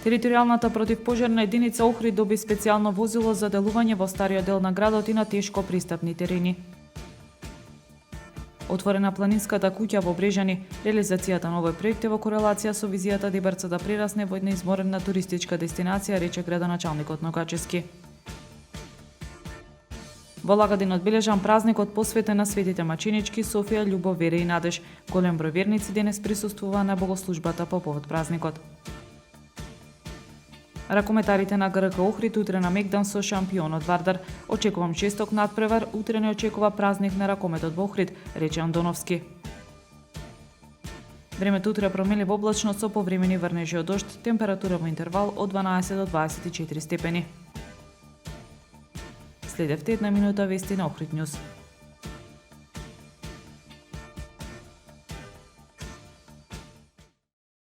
Територијалната противпожарна единица Охрид доби специјално возило за делување во стариот дел на градот и на тешко пристапни терени. Отворена планинската куќа во Брежани, реализацијата на овој проект е во корелација со визијата Дибрца да прирасне во една изморена туристичка дестинација, рече градоначалникот на Качевски. Во Лагадин одбележан празникот посветен на светите маченички Софија, љубов, вера и надеж. Голем број верници денес присуствува на богослужбата по повод празникот. Ракометарите на ГРК Охрид утре на Мегдан со шампионот Вардар. Очекувам жесток надпревар, утре не очекува празник на ракометот во Охрид, рече Андоновски. Времето утре променливо облачно со повремени врнежи од дожд, температура во интервал од 12 до 24 степени. Следевте една минута вести на Охрид Нјуз.